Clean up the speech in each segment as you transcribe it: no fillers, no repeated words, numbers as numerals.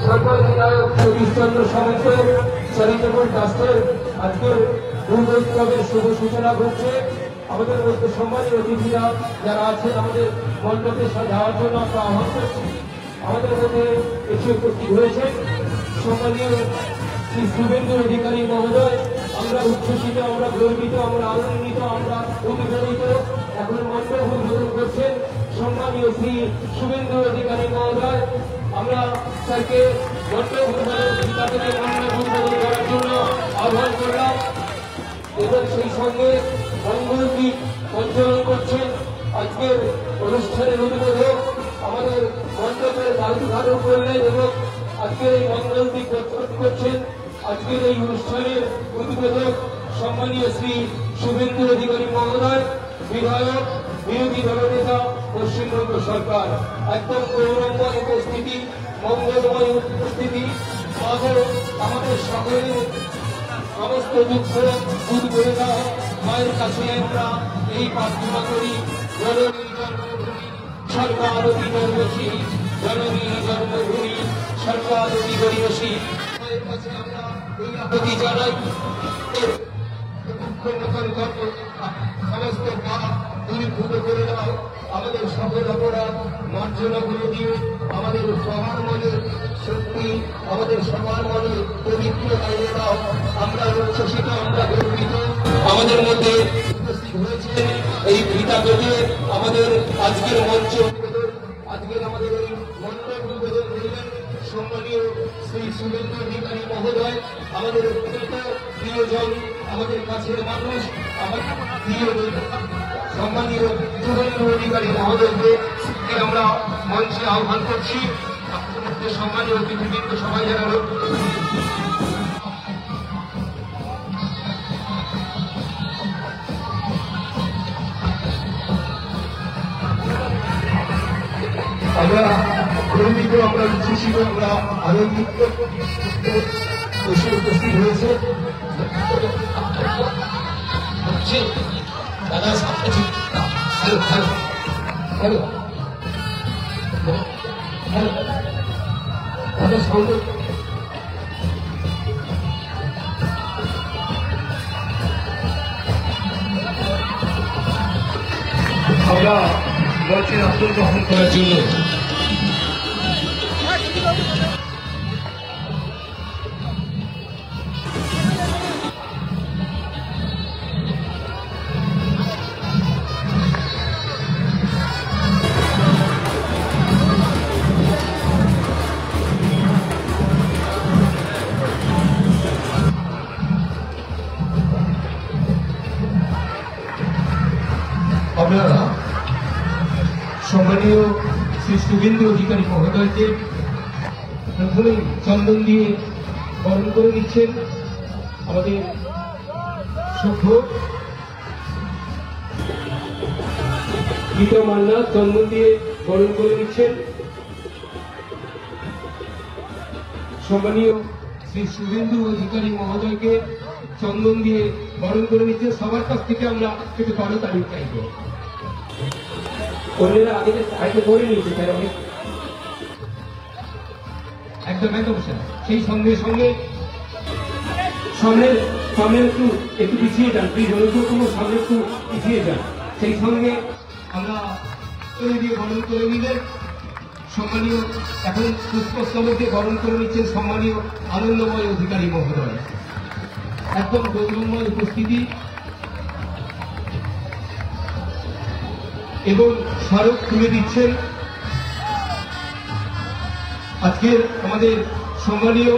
সরকার বিধায়ক সতীশচন্দ্র সামন্ত চ্যারিটেবল ট্রাস্টের আজকে দুর্গোৎসবের শুভ সূচনা ঘটছে। আমাদের মধ্যে সম্মানীয় অতিথিরা যারা আছেন আমাদের মণ্ডপে যাওয়ার জন্য আমরা আহ্বান করছি। আমাদের মধ্যে এসে উপস্থিত হয়েছেন সম্মানীয় শ্রী শুভেন্দু অধিকারী মহোদয়। আমরা উচ্ছ্বসিত, আমরা গর্বিত, আমরা আনন্দিত, আমরা উদ্বেলিত। এখন মণ্ডপ উদ্বোধন করছেন সম্মানীয় শ্রী শুভেন্দু অধিকারী মহোদয়। আমরা স্যারকে মণ্ডপ উদ্বোধন উদ্বোধন করার জন্য আহ্বান করলাম এবং সেই সঙ্গে মঙ্গলগীত পরিচালনা করছেন আজকের অনুষ্ঠানের উদ্বোধক আমাদের মণ্ডপের ধারণ করলেন এবং আজকের এই মঙ্গলগীত পরিচালনা করছেন আজকের এই অনুষ্ঠানের উদ্বোধক সম্মানীয় শ্রী শুভেন্দু অধিকারী মহোদয়, বিধায়ক, বিরোধী দলনেতা, পশ্চিমবঙ্গ সরকার। একদম গৌরবময় উপস্থিতি, মঙ্গলময় উপস্থিতি। আমাদের সকলের সমস্ত দুঃখ দূর করে দাও মায়ের কাছে আমরা এই প্রার্থনা করি। জননী জন্মভূমি সর্বাদপি গরিয়সী, জননী জন্মভূমি সর্বাদপি গরিয়সী। মায়ের কাছে আমরা এই আকুতি জানাই, সমস্ত পাপ দূরীভূত করে দাও, আমাদের সকল অপরাধ মার্জনা করে দিও, আমাদের সবার মনে শক্তি, আমাদের সবার মনে পবিত্রতা এনে দাও। আমরা উচ্ছ্বসিত, আমরা গর্বিত। আমাদের মধ্যে উপস্থিত হয়েছে এই ফিতা কেটে আমাদের আজকের মঞ্চ, আজকের আমাদের এই মণ্ডপ উদ্বোধন করলেন সম্মানীয় শ্রী শুভেন্দু অধিকারী মহোদয়। আমাদের অত্যন্ত প্রিয়জন, আমাদের কাছের মানুষ, আমাদের প্রিয় সম্মানীয় শুভেন্দু অধিকারী মহোদয়কে আমরা মঞ্চে আহ্বান করছি। সম্মানীয় অতিথিবৃন্দ সবাই জানালো আমরা গর্বিত, আমরা উচ্ছ্বসিত, আমরা আনন্দিত এসে উপস্থিত হয়েছে। দাদা হ্যালো হ্যালো হ্যালো হ্যালো দাদা সামনে আমরা বলছেন আসল গ্রহণ করার জন্য আপনারা সম্মানীয় শ্রী শুভেন্দু অধিকারী মহোদয়কে প্রথমে চন্দন দিয়ে বরণ করে নিচ্ছেন আমাদের সভ্য গীতা মান্না। চন্দন দিয়ে বরণ করে নিচ্ছেন সম্মানীয় শ্রী শুভেন্দু অধিকারী মহোদয়কে চন্দন দিয়ে বরণ করে নিচ্ছেন। সবার কাছ থেকে আমরা একটু বড় তারিখ চাইব। অন্যরা আগে করে নিয়েছে স্যার, অনেক একদম একদম স্যার। সেই সঙ্গে সঙ্গে সামনে একটু পিছিয়ে যান, প্লিজ অনুগ্রহ সামনে একটু পিছিয়ে যান। সেই সঙ্গে আমরা দিয়ে বরণ করে নিলেন সম্মানীয়, এখন পুষ্পস্তবকে বরণ করে নিচ্ছেন সম্মানীয় আনন্দময় অধিকারী মহোদয়। একদম গৌরবময় উপস্থিতি এবং স্মারক তুলে দিচ্ছেন আজকের আমাদের সম্মানীয়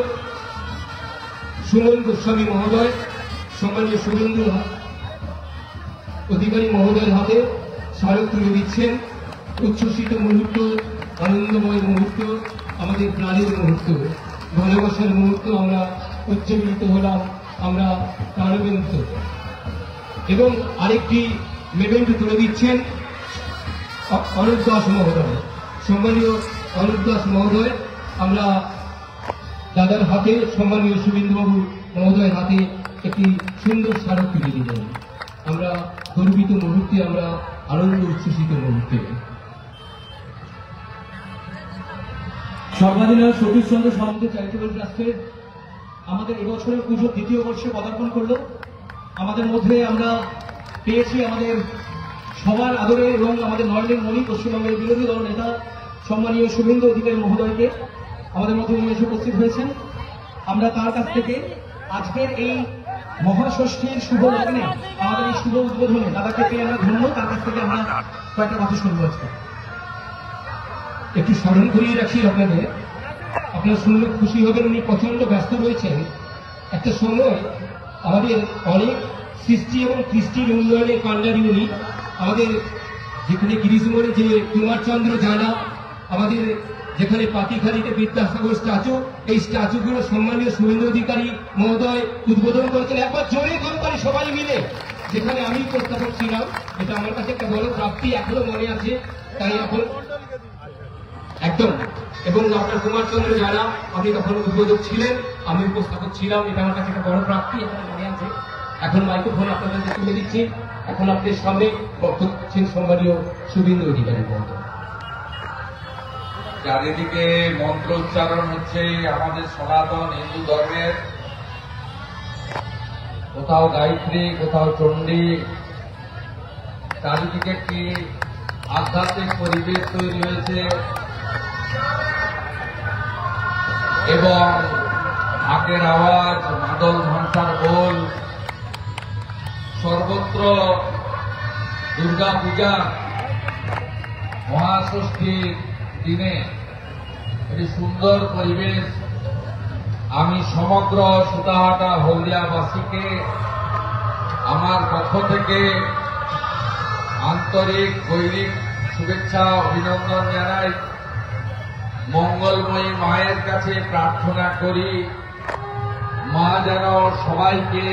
সুমন গোস্বামী মহোদয়। সম্মানীয় শুভেন্দু অধিকারী মহোদয়ের হাতে স্মারক তুলে দিচ্ছেন। উচ্ছ্বসিত মুহূর্ত, আনন্দময় মুহূর্ত, আমাদের প্রাণের মুহূর্ত, ভালোবাসার মুহূর্ত। আমরা উজ্জীবিত হলাম, আমরা প্রাণবন্ত। এবং আরেকটি মেমেন্টো তুলে দিচ্ছেন অরূপ দাস মহোদয়। সম্মানীয় অরূপ দাস মহোদয়, আমরা দাদার হাতে সম্মানীয় শুভেন্দুবাবু মহোদয়ের হাতে একটি সুন্দর স্মারক তুলে দিলেন। আমরা গর্বিত মুহূর্তে, আমরা আনন্দ উচ্ছ্বসিত মুহূর্তে। সর্বাধিনায়ক সতীশচন্দ্র সামন্ত চ্যারিটেবল ট্রাস্টের আমাদের এবছরের পুজোর দ্বিতীয় বর্ষে পদার্পণ করলো। আমাদের মধ্যে আমরা পেয়েছি আমাদের সবার আদরে এবং আমাদের নরেন্দ্র মোদী পশ্চিমবঙ্গের বিরোধী দল নেতা সম্মানীয় শুভেন্দু অধিকারী মহোদয়কে আমাদের মধ্যে নিয়ে এসে উপস্থিত হয়েছেন। আমরা তার কাছ থেকে আজকের এই মহাষষ্ঠীর শুভ লগ্নে আমাদের এই শুভ উদ্বোধনে দাদাকে পেয়ে আমরা ধন্য, তার কাছ থেকে আমরা কয়েকটা কথা শুনবো। আজকে একটু স্মরণ করিয়ে রাখি আপনাদের, আপনারা শুনলে খুশি হবেন। উনি প্রচন্ড ব্যস্ত রয়েছেন। একটা সময় আমাদের অনেক সৃষ্টি এবং কৃষ্টির উন্নয়নের কাণ্ডারি উনি। আমাদের যেখানে গিরিশমোড়ে যে কুমারচন্দ্র জানা, আমাদের যেখানে পাতিখালিতে বিদ্যাসাগর স্ট্যাচু, এই স্ট্যাচুগুলো সম্মানীয় শুভেন্দু অধিকারী মহোদয় উদ্বোধন করেছেন একবার জোরে করতালি সবাই মিলে, যেখানে আমি উপস্থাপক ছিলাম। এটা আমার কাছে একটা বড় প্রাপ্তি, এখনো মনে আছে। তাই এখন একদম, এবং ডক্টর কুমারচন্দ্র জানা আপনি তখন উদ্বোধক ছিলেন, আমি উপস্থাপক ছিলাম। এটা আমার কাছে একটা বড় প্রাপ্তি, এখন মনে আছে। এখন মাইক্রোফোন আপনাদের তুলে দিচ্ছি। এখন আপনাদের সামনে বক্তব্য দিচ্ছেন সম্মানীয় শুভেন্দু অধিকারী মহোদয়। চারিদিকে মন্ত্র উচ্চারণ হচ্ছে আমাদের সনাতন হিন্দু ধর্মের, কোথাও গায়ত্রী, কোথাও চণ্ডী। চারিদিকে একটি আধ্যাত্মিক পরিবেশ তৈরি হয়েছে এবং ঢাকের আওয়াজ, মাদল ঘণ্টার বোল, সর্বত্র দুর্গা পূজা মহাষষ্ঠীর দিনে একটি সুন্দর পরিবেশ। আমি সমগ্র সুতাহাটা হলদিয়াবাসীকে আমার পক্ষ থেকে আন্তরিক গৈরিক শুভেচ্ছা অভিনন্দন জানাই। মঙ্গলময়ী মায়ের কাছে প্রার্থনা করি, মা যেন সবাইকে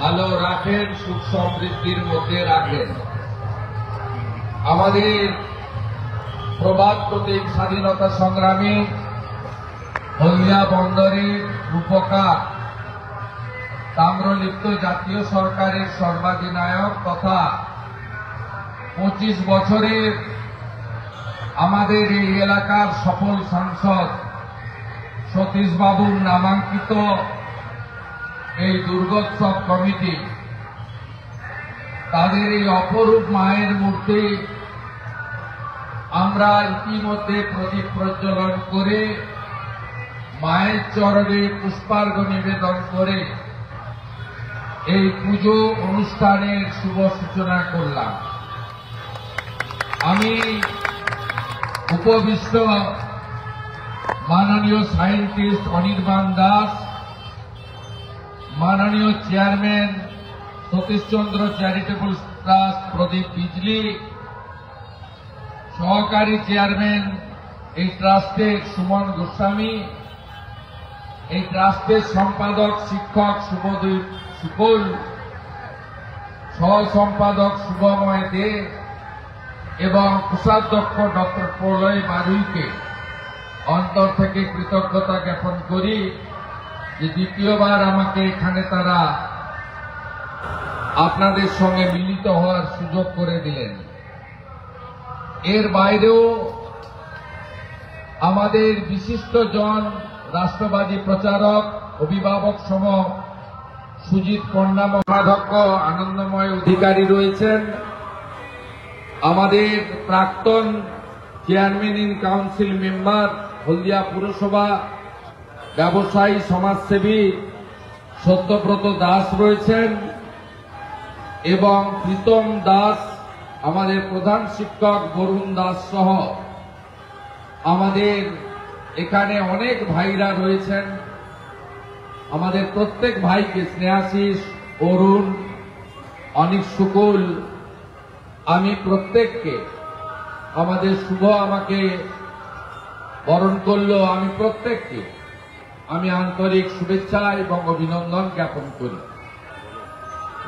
ভালো রাখেন, সুখ সমৃদ্ধির মধ্যে রাখেন। আমাদের প্রবাদ প্রতীক স্বাধীনতা সংগ্রামী হলদিয়া বন্দরের রূপকার, তাম্রলিপ্ত জাতীয় সরকারের সর্বাধিনায়ক তথা 25 বছরের আমাদের এই এলাকার সফল সাংসদ সতীশ বাবুর নামাঙ্কিত এই দুর্গোৎসব কমিটি, তাদের এই অপরূপ মায়ের মূর্তি আমরা ইতিমধ্যে প্রদীপ প্রজ্বলন করে মায়ের চরণে পুষ্পার্ঘ্য নিবেদন করে এই পুজো অনুষ্ঠানের শুভ সূচনা করলাম। আমি উপবিষ্ট মাননীয় সায়েন্টিস্ট অনির্বাণ দাস, মাননীয় চেয়ারম্যান সতীশচন্দ্র চ্যারিটেবল ট্রাস্ট প্রদীপ বিজলি, সহকারী চেয়ারম্যান এই ট্রাস্টের সুমন গোস্বামী, এই ট্রাস্টের সম্পাদক শিক্ষক শুভদীপ শুকুল, সহ সম্পাদক শুভময় দে এবং কোষাধ্যক্ষ ডক্টর প্রলয় বারুইকে অন্তর থেকে কৃতজ্ঞতা জ্ঞাপন করি যে দ্বিতীয়বার আমাকে এখানে তারা আপনাদের সঙ্গে মিলিত হওয়ার সুযোগ করে দিলেন। এর বাইরেও আমাদের বিশিষ্টজন রাষ্ট্রবাদী প্রচারক, অভিভাবক সম সুজিত পণ্ডা মহাধ্যক্ষ আনন্দময় অধিকারী রয়েছেন, আমাদের প্রাক্তন চেয়ারম্যান ইন কাউন্সিল মেম্বার হলদিয়া পুরসভা ব্যবসায়ী সমাজসেবী সত্যব্রত দাস রয়েছেন এবং প্রীতম দাস, আমাদের প্রধান শিক্ষক বরুণ দাস সহ আমাদের এখানে অনেক ভাইরা রয়েছেন। আমাদের প্রত্যেক ভাইকে স্নেহাশিস, অরুণ, অনিক শুকুল, আমি প্রত্যেককে আমাদের শুভ আমাকে বরণ করলো, আমি প্রত্যেককে আমি আন্তরিক শুভেচ্ছা এবং অভিনন্দন জ্ঞাপন করি।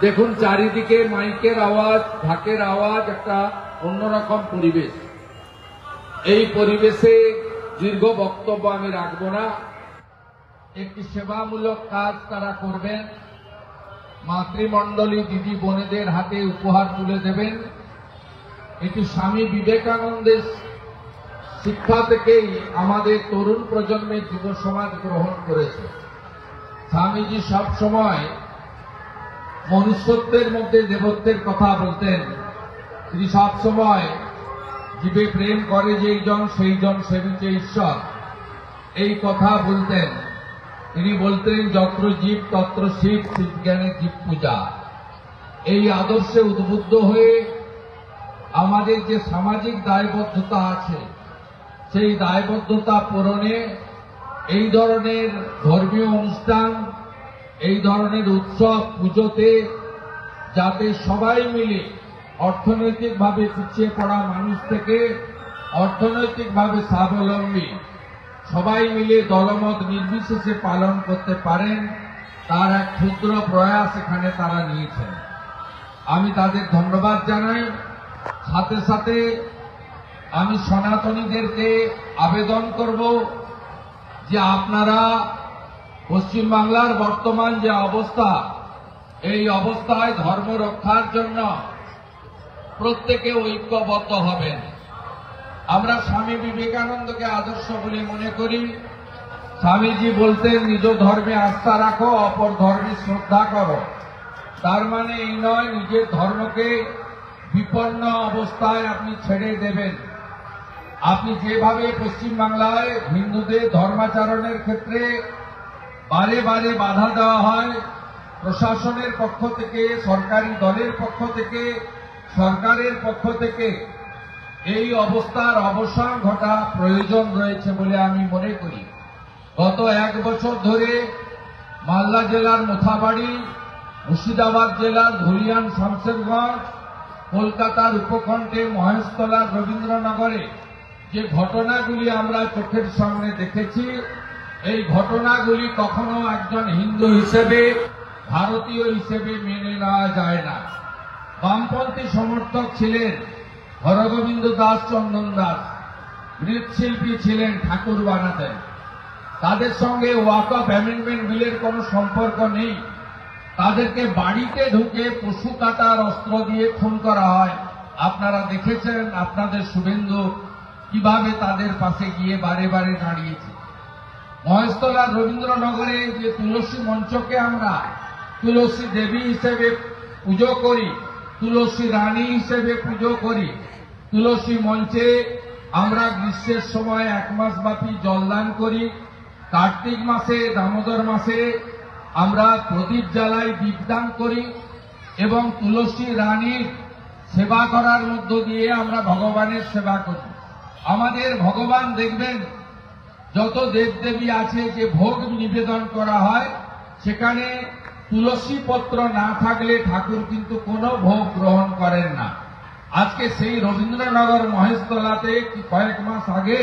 দেখুন চারিদিকে মাইকের আওয়াজ, ঢাকের আওয়াজ, একটা অন্যরকম পরিবেশ। এই পরিবেশে দীর্ঘ বক্তব্য আমি রাখব না। একটি সেবামূলক কাজ তারা করবেন, মাতৃমণ্ডলী দিদি বোনেদের হাতে উপহার তুলে দেবেন। এটি স্বামী বিবেকানন্দের শিক্ষা থেকেই আমাদের তরুণ প্রজন্মের যুব সমাজ গ্রহণ করেছে। স্বামীজি সব সময় মনুষ্যত্বের মধ্যে দেবত্বের কথা বলতেন। তিনি সব সময় জীবে প্রেম করে যেই জন সেই জন সেবিছে ঈশ্বর, এই কথা বলতেন। তিনি বলতেন যত্র জীব তত্র শিব, শিব জ্ঞানে জীব পূজা। এই আদর্শে উদ্বুদ্ধ হয়ে আমাদের যে সামাজিক দায়বদ্ধতা আছে, সেই দায়বদ্ধতা পূরণে এই ধরনের ধর্মীয় অনুষ্ঠান, এই ধরনের উৎসব পুজোতে যাতে সবাই মিলে অর্থনৈতিকভাবে পিছিয়ে পড়া মানুষ থেকে অর্থনৈতিকভাবে স্বাবলম্বী সবাই মিলে দলমত নির্বিশেষে পালন করতে পারেন, তার এক ক্ষুদ্র প্রয়াস এখানে তারা নিয়েছেন। আমি তাদের ধন্যবাদ জানাই। সাথে সাথে আমি সনাতনীদেরকে আবেদন করব যে আপনারা পশ্চিমবাংলার বর্তমান যে অবস্থা, এই অবস্থায় ধর্ম রক্ষার জন্য প্রত্যেকে ঐক্যবদ্ধ হবেন। আমরা স্বামী বিবেকানন্দকে আদর্শ বলে মনে করি। স্বামীজি বলতেন নিজ ধর্মে আস্থা রাখো, অপর ধর্মে শ্রদ্ধা করো। তার মানে এই নয় নিজের ধর্মকে বিপন্ন অবস্থায় আপনি ছেড়ে দেবেন। আপনি যেভাবে পশ্চিমবাংলায় হিন্দুদের ধর্মাচরণের ক্ষেত্রে বারে বারে বাধা দেওয়া হয়, প্রশাসনের পক্ষ থেকে, সরকারি দলের পক্ষ থেকে, সরকারের পক্ষ থেকে, এই অবস্থার অবসান ঘটা প্রয়োজন রয়েছে বলে আমি মনে করি। গত 1 বছর ধরে মালদা জেলার মোথাবাড়ি, মুর্শিদাবাদ জেলার ধুলিয়ান শামশেরগঞ্জ, কলকাতার উপকণ্ঠে মহেশতলার রবীন্দ্রনগরে যে ঘটনাগুলি আমরা চোখের সামনে দেখেছি, এই ঘটনাগুলি কখনো একজন হিন্দু হিসেবে, ভারতীয় হিসেবে মেনে নেওয়া যায় না। বামপন্থী সমর্থক ছিলেন হরগোবিন্দ দাস, চন্দন দাস, মৃৎশিল্পী ছিলেন, ঠাকুর বানাতেন। তাদের সঙ্গে ওয়াকফ অ্যামেন্ডমেন্ট বিলের কোনো সম্পর্ক নেই। তাদেরকে বাড়িতে ঢুকে পশু কাটার অস্ত্র দিয়ে খুন করা হয়। আপনারা দেখেছেন, আপনাদের শুভেন্দু কিভাবে তাদের পাশে গিয়ে বারে বারে দাঁড়িয়েছে। মহেশতলার রবীন্দ্রনগরে যে তুলসী মঞ্চকে আমরা তুলসী দেবী হিসেবে পুজো করি, তুলসী রানী হিসেবে পুজো করি, তুলসী মঞ্চে আমরা গ্রীষ্মের সময় 1 মাস ব্যাপী জলদান করি। কার্তিক মাসে, দামোদর মাসে আমরা প্রদীপ জ্বালাই, দীপদান করি এবং তুলসী রানীর সেবা করার মধ্য দিয়ে আমরা ভগবানের সেবা করি। আমাদের ভগবান দেখবেন যত দেবদেবী আছে, যে ভোগ নিবেদন করা হয়, সেখানে তুলসী পত্র না থাকলে ঠাকুর কিন্তু কোনো ভোগ গ্রহণ করেন না। আজকে সেই রবীন্দ্রনগর মহেশতলাতে কয়েক মাস আগে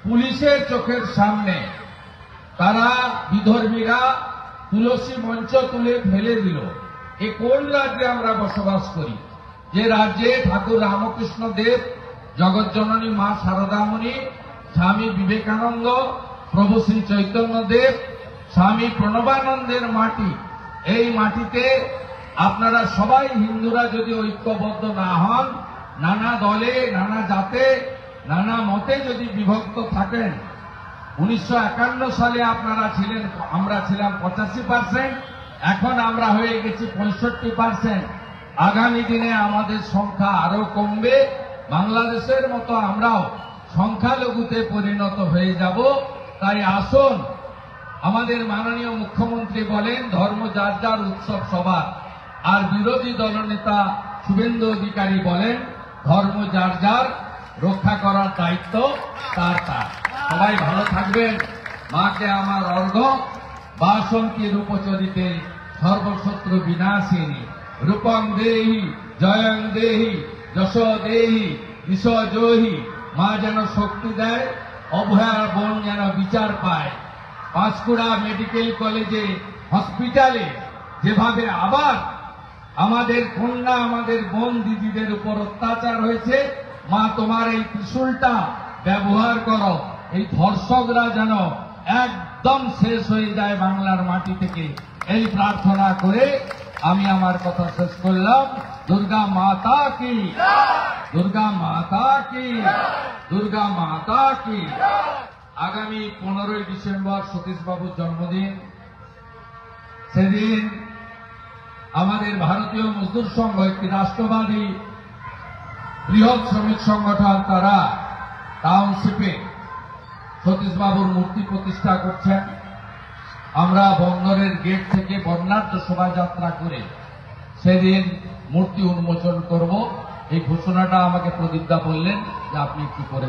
পুলিশের চোখের সামনে তারা বিধর্মীরা তুলসী মঞ্চ তুলে ফেলে দিল। এ কোন রাজ্যে আমরা বসবাস করি? যে রাজ্যে ঠাকুর রামকৃষ্ণ দেব, জগৎজননী মা শারদামণি, স্বামী বিবেকানন্দ, প্রভু শ্রী চৈতন্য দেব, স্বামী প্রণবানন্দের মাটি, এই মাটিতে আপনারা সবাই হিন্দুরা যদি ঐক্যবদ্ধ না হন, নানা দলে, নানা জাতে, নানা মতে যদি বিভক্ত থাকেন, 1951 সালে আপনারা ছিলেন, আমরা ছিলাম 85%, এখন আমরা হয়ে গেছি 65%। আগামী দিনে আমাদের সংখ্যা আরো কমবে। বাংলাদেশের মতো আমরাও সংখ্যালঘুতে পরিণত হয়ে যাব। তাই আসুন, আমাদের মাননীয় মুখ্যমন্ত্রী বলেন ধর্ম যার যার, উৎসব সবার। আর বিরোধী দলনেতা শুভেন্দু অধিকারী বলেন ধর্ম যার যার, রক্ষা করার দায়িত্ব তার তার। সবাই ভালো থাকবেন। মাকে আমার অর্ঘ্য। বাসন্তী রূপচরিতে সর্বশত্রু বিনাশিনী, রূপং দেহি জয়ং দেহি যশ দেহি বিশ্বজয়ী। মা যেন শক্তি দেয়, অভয়ার বোন যেন বিচার পায়। পাঁশকুড়া মেডিকেল কলেজে, হসপিটালে যেভাবে আবার আমাদের কন্যা, আমাদের বোন দিদিদের উপর অত্যাচার হয়েছে, মা তোমার এই ত্রিশূলটা ব্যবহার করো, এই ধর্ষকরা যেন একদম শেষ হয়ে যায় বাংলার মাটি থেকে, এই প্রার্থনা করে আমি আমার কথা শেষ করলাম। দুর্গা মাতা কি। দুর্গা মাতা কি, দুর্গা মাতা কি। আগামী 15ই ডিসেম্বর সতীশবাবুর জন্মদিন। সেদিন আমাদের ভারতীয় মজদুর সংঘ, একটি রাষ্ট্রবাদী বৃহৎ শ্রমিক সংগঠন, তারা টাউনশিপে সতীশবাবুর মূর্তি প্রতিষ্ঠা করছেন। আমরা বন্দরের গেট থেকে বর্ণাঢ্য শোভাযাত্রা করে সেদিন মূর্তি উন্মোচন করব। এই ঘোষণাটা আমাকে প্রদীপদা বললেন যে আপনি একটু করে